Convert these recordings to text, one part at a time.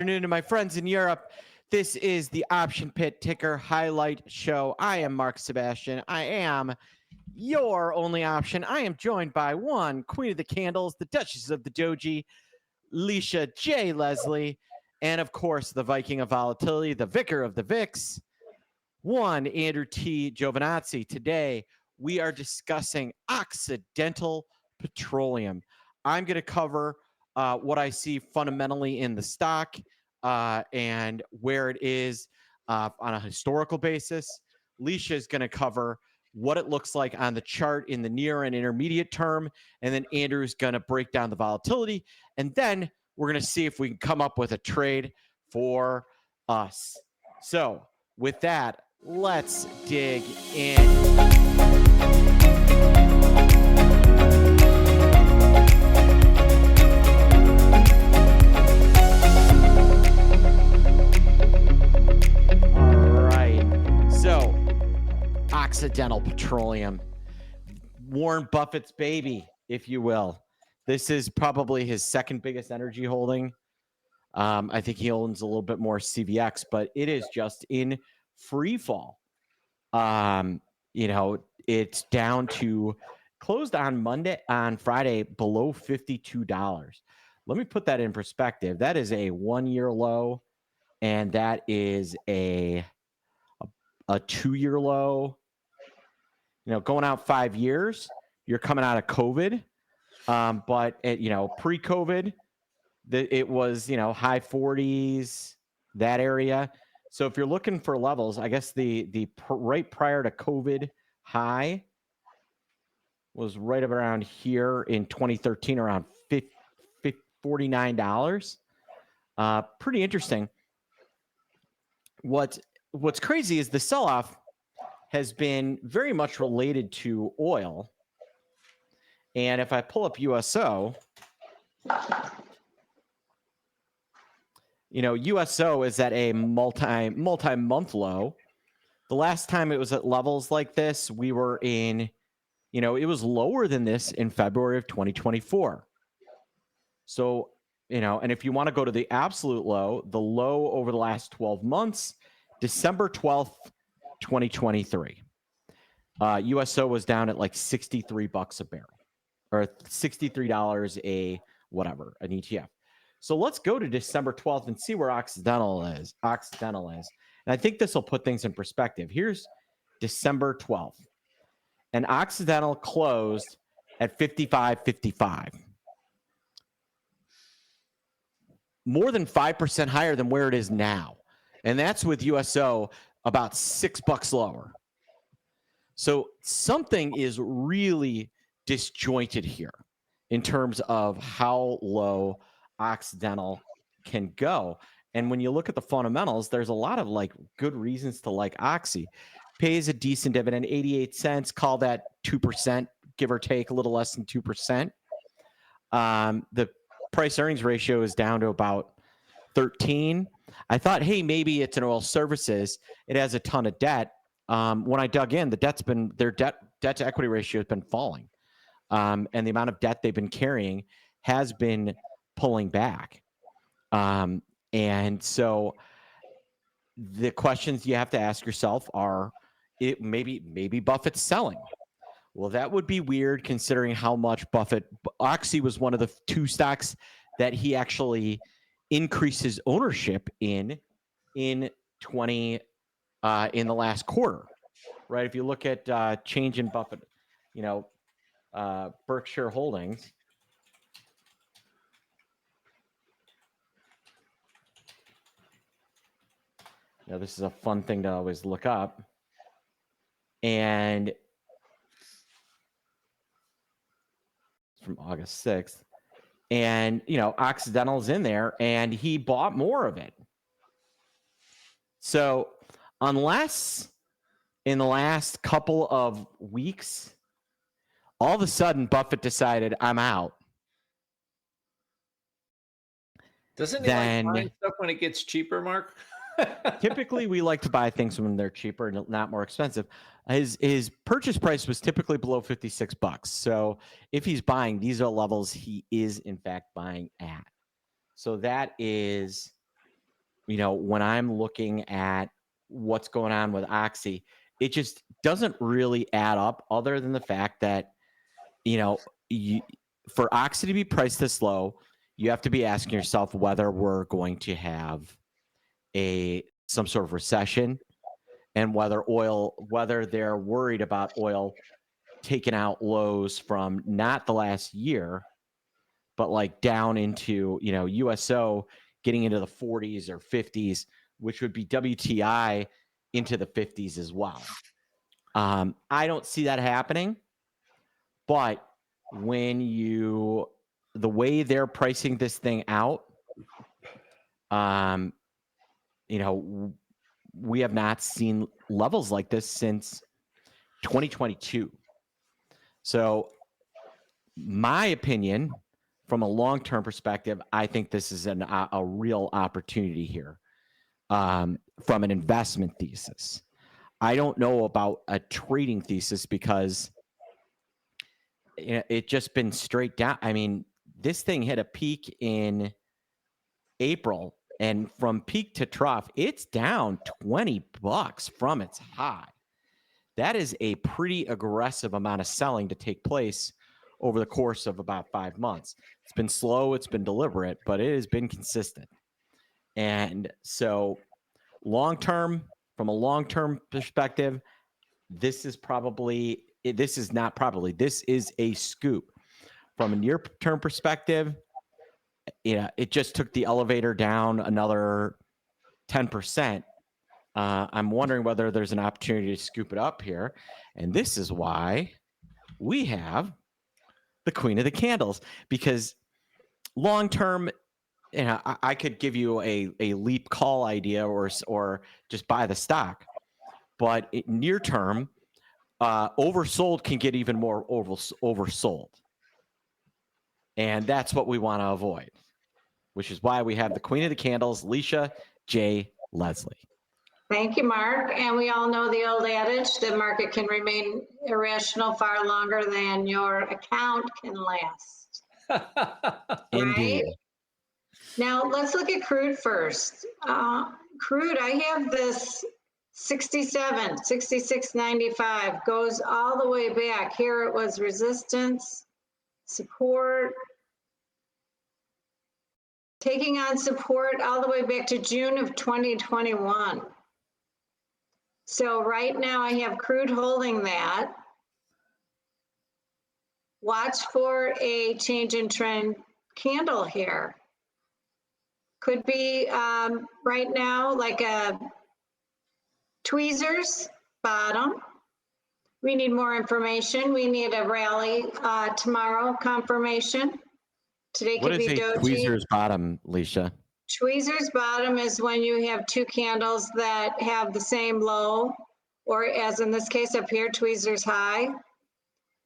Afternoon to my friends in Europe. This is the Option Pit Ticker Highlight Show. I am Mark Sebastian. I am your only option. I am joined by one Queen of the Candles, the Duchess of the Doji, Leisha J. Leslie, and of course, the Viking of Volatility, the Vicar of the VIX, one Andrew T. Giovinazzi. Today, we are discussing Occidental Petroleum. I'm going to cover what I see fundamentally in the stock and where it is on a historical basis. Leisha is going to cover what it looks like on the chart in the near and intermediate term. And then Andrew's going to break down the volatility. And then we're going to see if we can come up with a trade for us. So with that, let's dig in. Occidental Petroleum, Warren Buffett's baby, if you will. This is probably his second biggest energy holding. I think he owns a little bit more CVX, but it is just in free fall. It's down to closed on Friday below $52. Let me put that in perspective. That is a 1-year low, and that is a 2-year low. Going out 5 years, you're coming out of COVID. But pre-COVID, it was, high 40s, that area. So if you're looking for levels, I guess the right prior to COVID high was right around here in 2013, around $49. Pretty interesting. What's crazy is the sell-off has been very much related to oil. And if I pull up USO, USO is at a multi-month low. The last time it was at levels like this, we were in, it was lower than this in February of 2024. So, and if you want to go to the absolute low, the low over the last 12 months, December 12th, 2023. USO was down at like $63 a barrel, or $63 an ETF. So let's go to December 12th and see where Occidental is. And I think this will put things in perspective. Here's December 12th. And Occidental closed at 55.55. More than 5% higher than where it is now. And that's with USO about $6 lower. So something is really disjointed here in terms of how low Occidental can go. And when you look at the fundamentals, there's a lot of good reasons to like Oxy. Pays a decent dividend, 88 cents, call that 2%, give or take a little less than 2%. The price earnings ratio is down to about 13. I thought, hey, maybe it's an oil services. It has a ton of debt. When I dug in, their debt to equity ratio has been falling. And the amount of debt they've been carrying has been pulling back. And so the questions you have to ask yourself are, maybe Buffett's selling. Well, that would be weird considering how much Oxy was one of the two stocks that he actually increased his ownership in the last quarter, right? If you look at change in Buffett, Berkshire Holdings. This is a fun thing to always look up. And it's from August 6th. And, Occidental's in there, and he bought more of it. So unless in the last couple of weeks, all of a sudden Buffett decided, I'm out. Doesn't he like buying stuff when it gets cheaper, Mark? Typically, we like to buy things when they're cheaper and not more expensive. His purchase price was typically below $56. So if he's buying, these are levels he is in fact buying at. So that is when I'm looking at what's going on with Oxy, it just doesn't really add up other than the fact that, for Oxy to be priced this low, you have to be asking yourself whether we're going to have some sort of recession, and whether they're worried about oil taking out lows from not the last year, but like down into, USO getting into the 40s or 50s, which would be WTI into the 50s as well. I don't see that happening, but the way they're pricing this thing out, we have not seen levels like this since 2022. So my opinion, from a long-term perspective, I think this is a real opportunity here, from an investment thesis. I don't know about a trading thesis because it just been straight down. I mean, this thing hit a peak in April, and from peak to trough, it's down $20 from its high. That is a pretty aggressive amount of selling to take place over the course of about 5 months. It's been slow, it's been deliberate, but it has been consistent. And so from a long-term perspective, this is a scoop. From a near-term perspective, it just took the elevator down another 10%. I'm wondering whether there's an opportunity to scoop it up here. And this is why we have the Queen of the Candles, because long-term, I could give you a leap call idea or just buy the stock. But near term, oversold can get even more oversold. And that's what we want to avoid, which is why we have the Queen of the Candles, Leisha J. Leslie. Thank you, Mark. And we all know the old adage, the market can remain irrational far longer than your account can last. Indeed. Right? Now, let's look at crude first. Crude, I have this 67, 66.95, goes all the way back. Here it was resistance, support, taking on support all the way back to June of 2021. So right now I have crude holding that. Watch for a change in trend candle here. Could be right now like a tweezers bottom. We need more information. We need a rally tomorrow confirmation. Today could be doji. What is a tweezers bottom, Leisha? Tweezers bottom is when you have two candles that have the same low, or as in this case up here, tweezers high,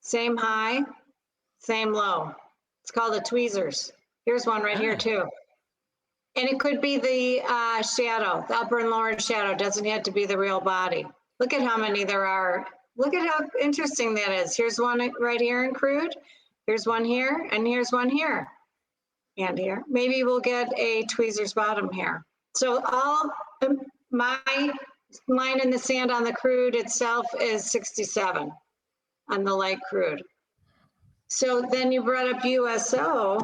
same low. It's called a tweezers. Here's one right here too. And it could be the shadow, the upper and lower shadow. It doesn't have to be the real body. Look at how many there are. Look at how interesting that is. Here's one right here in crude. Here's one here, and here's one here. And here, maybe we'll get a tweezers bottom here. So my line in the sand on the crude itself is 67 on the light crude. So then you brought up USO.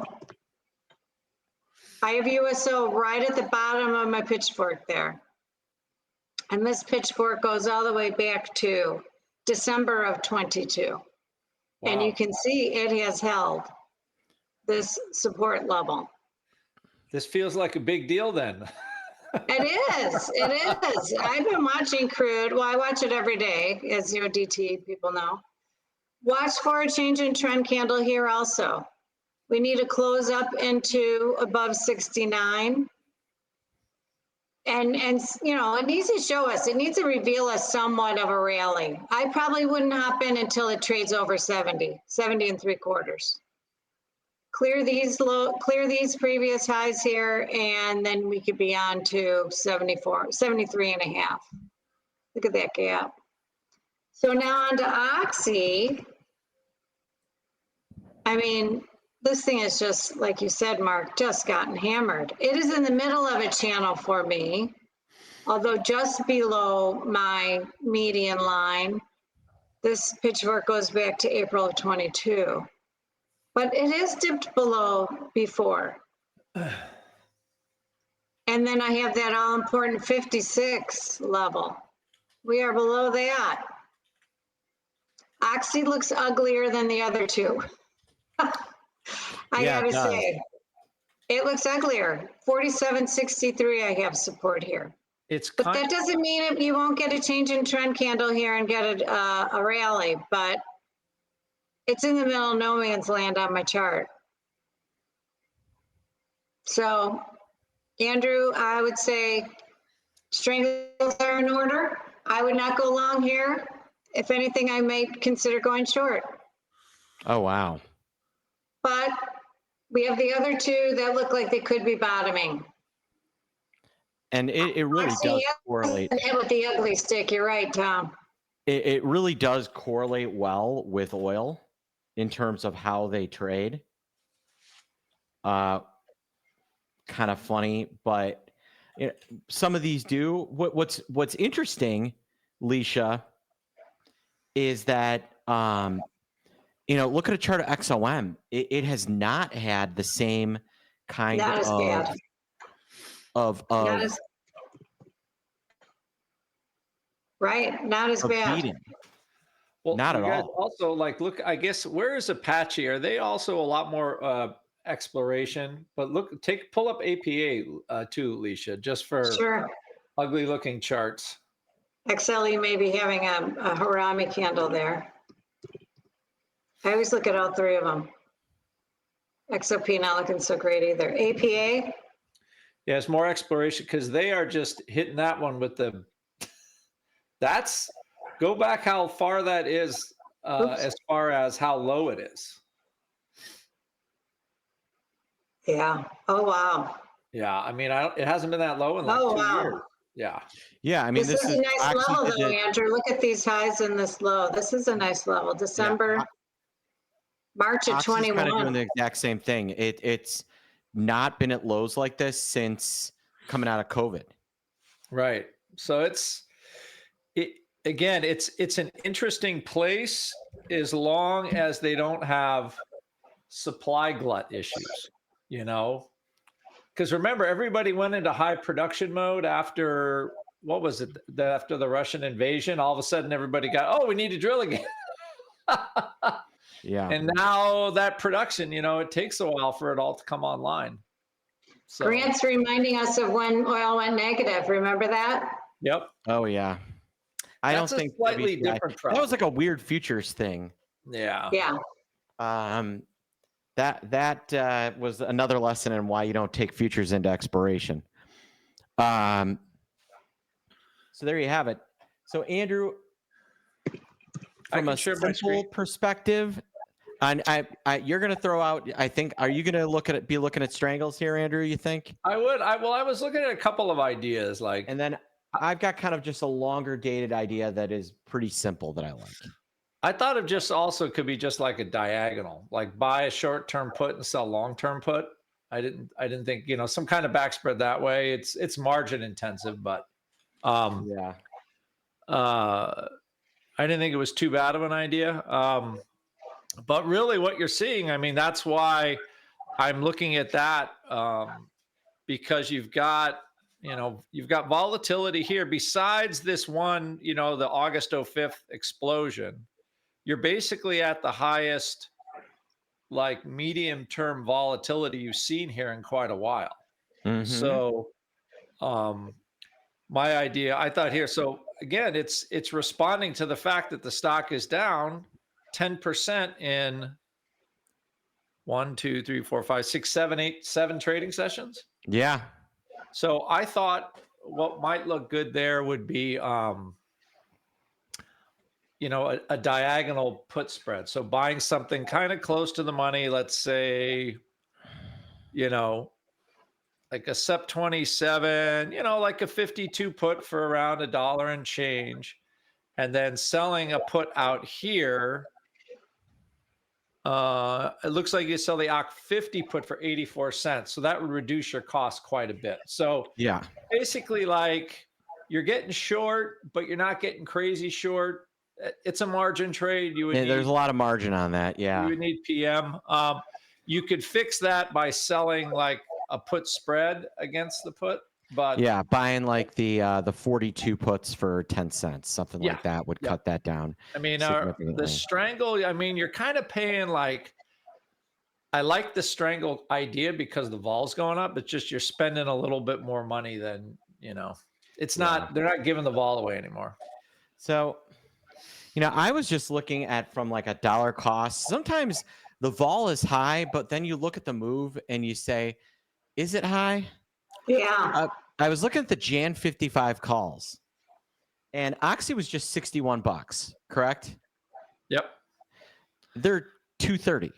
I have USO right at the bottom of my pitchfork there. And this pitchfork goes all the way back to December of 22. Wow. And you can see it has held this support level. This feels like a big deal then. It is. I've been watching crude. Well, I watch it every day, as DT people know. Watch for a change in trend candle here also. We need to close up into above 69. And it needs to show us, it needs to reveal us somewhat of a rally. I probably wouldn't hop in until it trades over 70 and 3/4. Clear these previous highs here, and then we could be on to 73.5. Look at that gap. So now on to Oxy. I mean, This thing is just, like you said, Mark, just gotten hammered. It is in the middle of a channel for me, although just below my median line. This pitchfork goes back to April of 22, but it has dipped below before. And then I have that all important 56 level. We are below that. Oxy looks uglier than the other two. I Yeah, gotta it does. say, it looks uglier. 47.63, I have support here. It's But that doesn't mean you won't get a change in trend candle here and get a rally, but it's in the middle of no man's land on my chart. So, Andrew, I would say strangles are in order. I would not go long here. If anything, I might consider going short. Oh, wow. But we have the other two that look like they could be bottoming. And it really does correlate. With the ugly stick, you're right, Tom. It really does correlate well with oil in terms of how they trade. Kind of funny, but some of these do. What's interesting, Leisha, is that look at a chart of XOM. It has not had the same kind Not as bad. Not as, right, not as bad. beating. Well, Not at all. Also, like, look, I guess, where is Apache? Are they also a lot more exploration? But look, pull up APA too, Leisha, just for Sure. ugly looking charts. XLE may be having a Harami candle there. I always look at all three of them. XOP not looking so great either. APA, Yeah, it's more exploration because they are just hitting that one with the. Go back how far that is as far as how low it is. yeah. Oh, wow. Yeah, I mean, it hasn't been that low in like 2 years. Yeah. Yeah, I mean, This is a nice level though, Andrew. Look at these highs and this low. This is a nice level. December, March of 21. Kind of doing the exact same thing. It's not been at lows like this since coming out of COVID. Right. So it's an interesting place as long as they don't have supply glut issues, because remember, everybody went into high production mode after, what was it, after the Russian invasion. All of a sudden everybody got, we need to drill again. Yeah. And now that production, it takes a while for it all to come online. So, Grant's reminding us of when oil went negative. Remember that? Yep. Oh yeah. I don't think slightly different problem. That was like a weird futures thing. Yeah. Yeah. That was another lesson in why you don't take futures into expiration. So there you have it. So Andrew, from a simple perspective, and you're going to throw out, I think, are you going to be looking at strangles here, Andrew, you think? I would. I was looking at a couple of ideas, like, and then I've got kind of just a longer dated idea that is pretty simple that I like. I thought of just also could be just like a diagonal, like buy a short-term put and sell long-term put. I didn't think, some kind of backspread that way. It's margin intensive, but yeah. I didn't think it was too bad of an idea. But really what you're seeing, I mean, that's why I'm looking at that, because you've got volatility here besides this one, the August 5th explosion. You're basically at the highest, like, medium term volatility you've seen here in quite a while. Mm-hmm. So my idea, I thought here, so again, it's responding to the fact that the stock is down 10% in 1, 2, 3, 4, 5, 6, 7, 8, 7 trading sessions. Yeah. So I thought what might look good there would be, a diagonal put spread. So buying something kind of close to the money, let's say, like a SEP 27, like a 52 put for around $1 and change, and then selling a put out here It looks like you sell the OC 50 put for 84 cents. So that would reduce your cost quite a bit. So Yeah. basically, like, you're getting short, but you're not getting crazy short. It's a margin trade. There's a lot of margin on that. You Yeah. would need PM. You could fix that by selling like a put spread against the put, but Yeah. Buying like the 42 puts for 10 cents, something Yeah, like that would yeah. cut that down I mean, significantly. the strangle, I mean, you're kind of paying like, I like the strangle idea because the vol's going up, but just you're spending a little bit more money than, it's not, they're not giving the vol away anymore. So, I was just looking at from like a dollar cost. Sometimes the vol is high, but then you look at the move and you say, is it high? Yeah. I was looking at the Jan 55 calls and Oxy was just $61, correct? Yep. They're $230.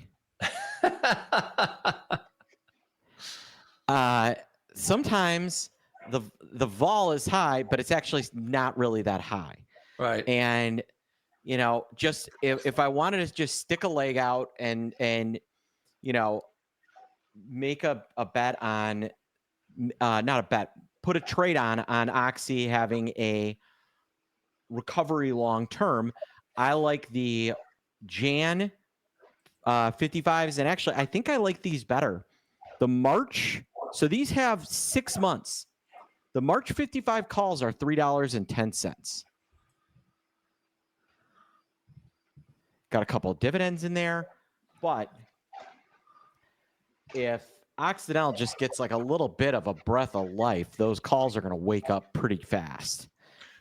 Sometimes the vol is high, but it's actually not really that high. Right. And just if I wanted to just stick a leg out and make a bet on not a bet, put a trade on Oxy having a recovery long term, I like the Jan 55s, and actually I think I like these better. The March, so these have 6 months. The March 55 calls are $3.10. Got a couple of dividends in there, but if Occidental just gets like a little bit of a breath of life, those calls are going to wake up pretty fast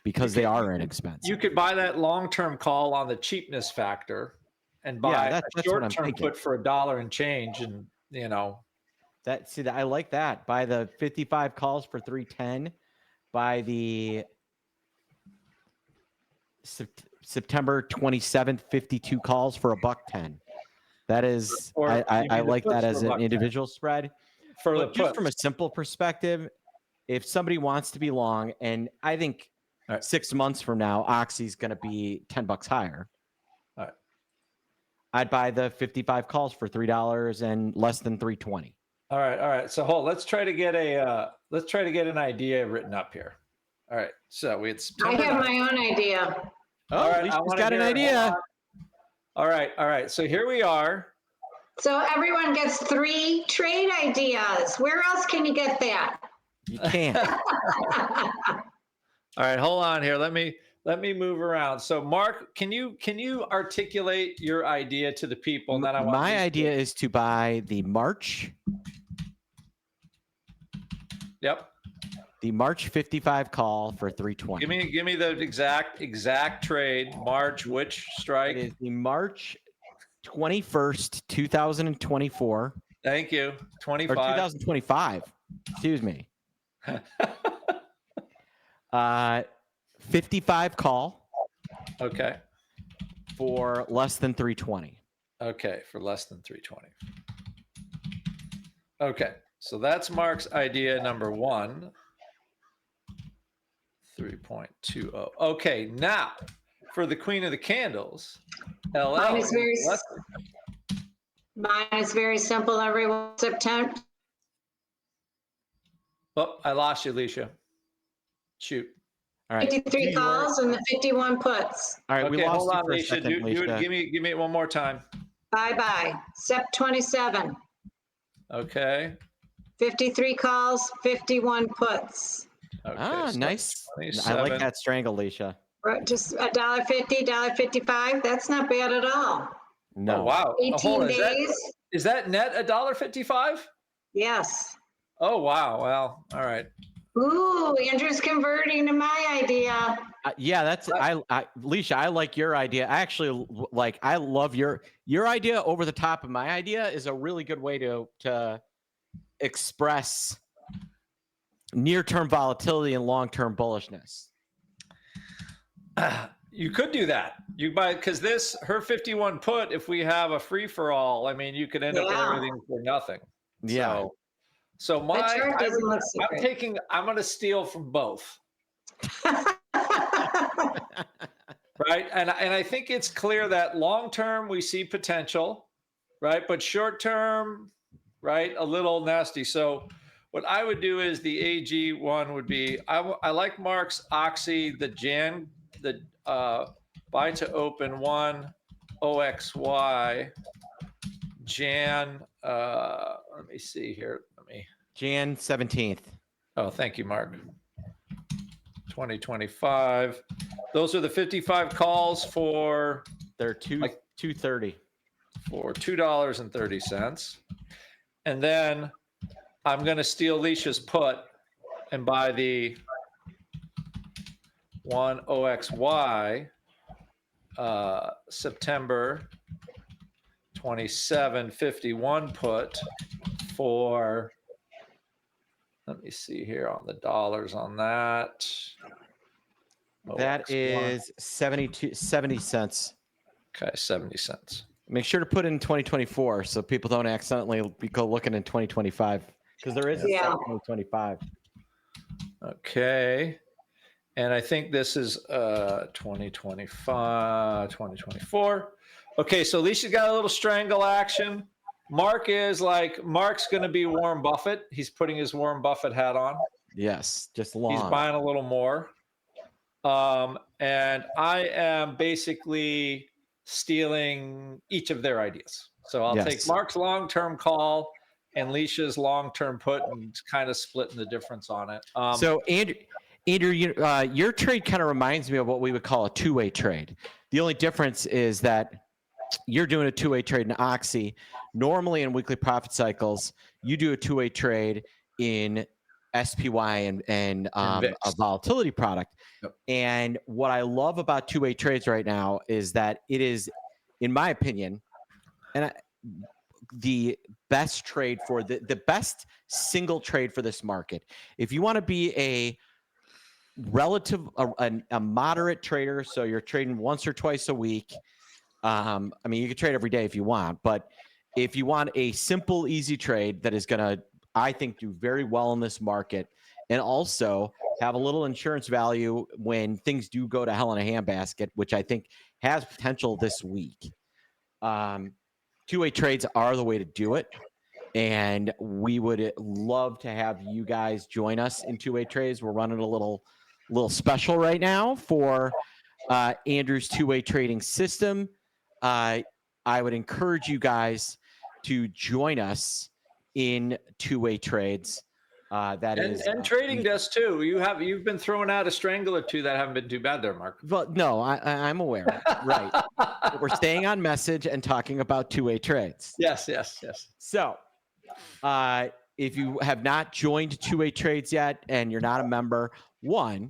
because they are inexpensive. You could buy that long-term call on the cheapness factor and buy that's a what I'm short-term thinking. put for $1 and change, and I like that. Buy the 55 calls for 310. Buy the September 27th 52 calls for $1.10. That is, I like that as an individual spread. But just from a simple perspective, if somebody wants to be long, and I think 6 months from now, Oxy's going to be $10 higher. All right. I'd buy the 55 calls for $3 and less than 320. All right. So let's try to get an idea written up here. All right. So I have my own idea. All right, Alicia's got an idea. All right. So here we are. So everyone gets 3 trade ideas. Where else can you get that? You can't. All right, hold on here. Let me move around. So Mark, can you articulate your idea to the people? And then my idea is to buy the March. Yep. The March 55 call for 320. Give me the exact trade. March, which strike? It is the March 21st, 2024. Thank you. 25. Or 2025. Excuse me. 55 call. Okay. For less than 320. Okay, for less than 320. Okay, so that's Mark's idea number 1. 3.20. Okay, now for the Queen of the Candles, LL. Mine is very simple, everyone. September. Oh, I lost you, Alicia. Shoot. All right. 53 calls and the 51 puts. All right, okay, we lost hold you on, for a Alicia. second, Alicia. Give me it one more time. Bye-bye. Sep 27. Okay. 53 calls, 51 puts. Okay, so nice. 27. I like that strangle, Alicia. Just $1.50, $1.55. That's not bad at all. No. Oh, wow. 18 days. Is that net $1.55? Yes. Oh, wow. Well, all right. Ooh, Andrew's converting to my idea. Yeah, that's Alicia, I like your idea. I actually I love your idea over the top of my idea is a really good way to express near-term volatility and long-term bullishness. You could do that. You buy because her 51 put. If we have a free for all, I mean, you could end up with everything for nothing. Yeah. So I'm going to steal from both. Right, and I think it's clear that long term we see potential. right? But short term, right, a little nasty. So what I would do is the AG one would be I like Mark's Oxy, the buy to open one OXY Jan. Let me see here. Jan 17th. Oh, thank you, Mark. 2025. Those are the 55 calls for They're $2.30 for $2.30. And then I'm going to steal Leisha's put and buy the one OXY September 2751 put for, let me see here on the dollars on that. That OXY. is 70 cents. Okay, 70 cents. Make sure to put in 2024 so people don't accidentally go looking in 2025 because there is a Yeah. 2025. Okay. And I think this is 2025, 2024. Okay, so Alicia's got a little strangle action. Mark's going to be Warren Buffett. He's putting his Warren Buffett hat on. Yes, just long. He's buying a little more. And I am basically stealing each of their ideas. So I'll take Mark's long-term call and Leisha's long-term put and kind of splitting the difference on it. So Andrew, your trade kind of reminds me of what we would call a two-way trade. The only difference is that you're doing a two-way trade in Oxy. Normally in weekly profit cycles, you do a two-way trade in SPY and a volatility product. Yep. And what I love about two-way trades right now is that it is, in my opinion, the best trade for the best single trade for this market. If you want to be a moderate trader, so you're trading once or twice a week. I mean, you can trade every day if you want, but if you want a simple, easy trade that is going to, I think, do very well in this market and also have a little insurance value when things do go to hell in a handbasket, which I think has potential this week. Two-way trades are the way to do it. And we would love to have you guys join us in two-way trades. We're running a little special right now for Andrew's two-way trading system. I would encourage you guys to join us in two-way trades. And trading desk too. You've been throwing out a strangle or two that haven't been too bad there, Mark. Well, no, I'm aware. Right. We're staying on message and talking about two-way trades. Yes. So, if you have not joined two-way trades yet and you're not a member, what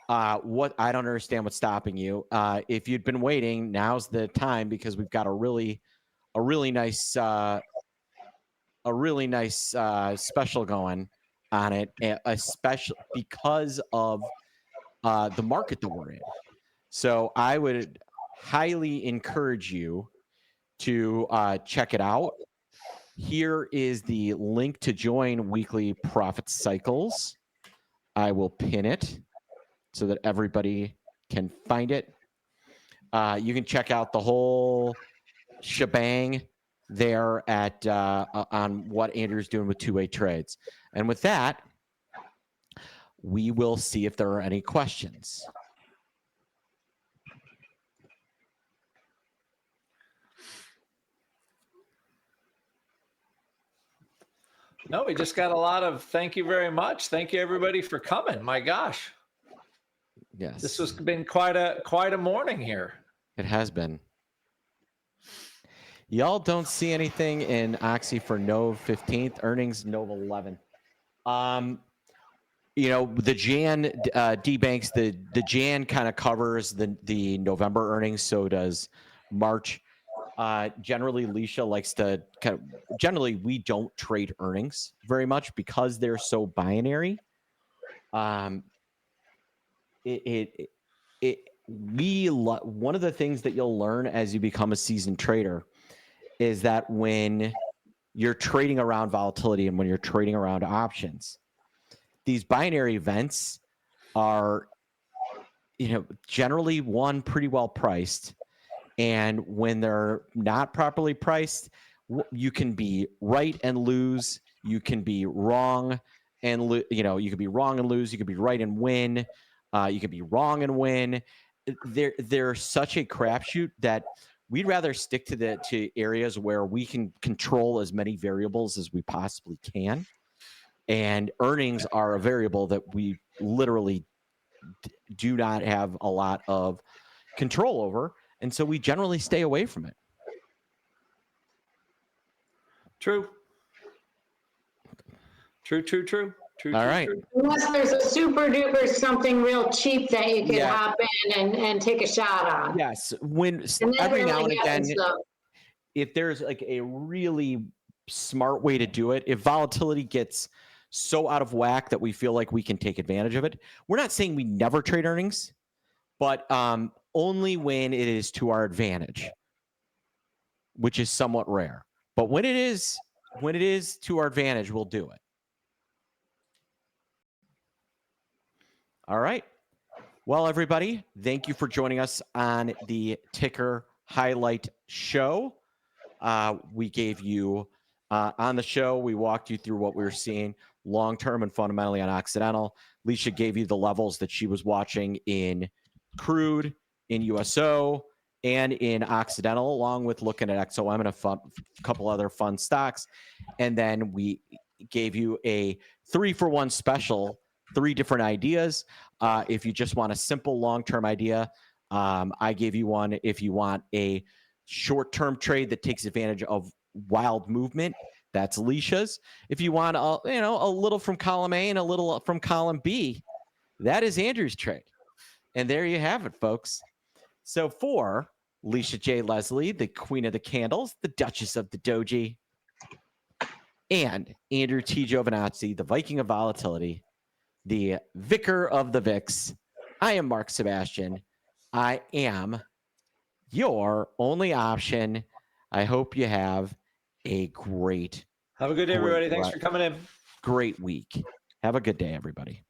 I don't understand what's stopping you. If you'd been waiting, now's the time because we've got a really nice special going on it, especially because of the market that we're in. So I would highly encourage you to check it out. Here is the link to join weekly profit cycles. I will pin it so that everybody can find it. You can check out the whole shebang there at on what Andrew's doing with two-way trades. And with that, we will see if there are any questions. No, we just got a lot of thank you very much. Thank you everybody for coming. My gosh. Yes. This has been quite a morning here. It has been. Y'all don't see anything in Oxy for Nov 15th earnings, Nov 11. The Jan D-Banks, the Jan kind of covers the November earnings. So does March. Generally, Leisha likes to generally we don't trade earnings very much because they're so binary. One of the things that you'll learn as you become a seasoned trader is that when you're trading around volatility and when you're trading around options, these binary events are, generally pretty well priced. And when they're not properly priced, You can be right and lose. You can be wrong and you can be wrong and lose. You can be right and win. You can be wrong and win. They're such a crapshoot that we'd rather stick to areas where we can control as many variables as we possibly can. And earnings are a variable that we literally do not have a lot of control over. And so we generally stay away from it. True. All right. Unless there's a super duper something real cheap that you can Yeah. hop in and take a shot on. Yes. And that Every now really and again, happens, though. if there's like a really smart way to do it, if volatility gets so out of whack that we feel like we can take advantage of it, we're not saying we never trade earnings, but only when it is to our advantage, which is somewhat rare. But when it is to our advantage, we'll do it. All right. Well, everybody, thank you for joining us on the Ticker Highlight Show. We gave you on the show, we walked you through what we were seeing long-term and fundamentally on Occidental. Leisha gave you the levels that she was watching in crude, in USO, and in Occidental, along with looking at XOM and a couple other fun stocks. And then we gave you a 3-for-1 special, 3 different ideas. If you just want a simple long-term idea, I gave you one. If you want a short-term trade that takes advantage of wild movement, that's Alicia's. If you want a little from column A and a little from column B, that is Andrew's trade. And there you have it, folks. So for Leisha J. Leslie, the Queen of the Candles, the Duchess of the Doji, and Andrew T. Giovinazzi, the Viking of Volatility, the Vicar of the VIX, I am Mark Sebastian. I am your only option. I hope you have a great Have a good day, everybody. Thanks for coming in. Great week. Have a good day, everybody.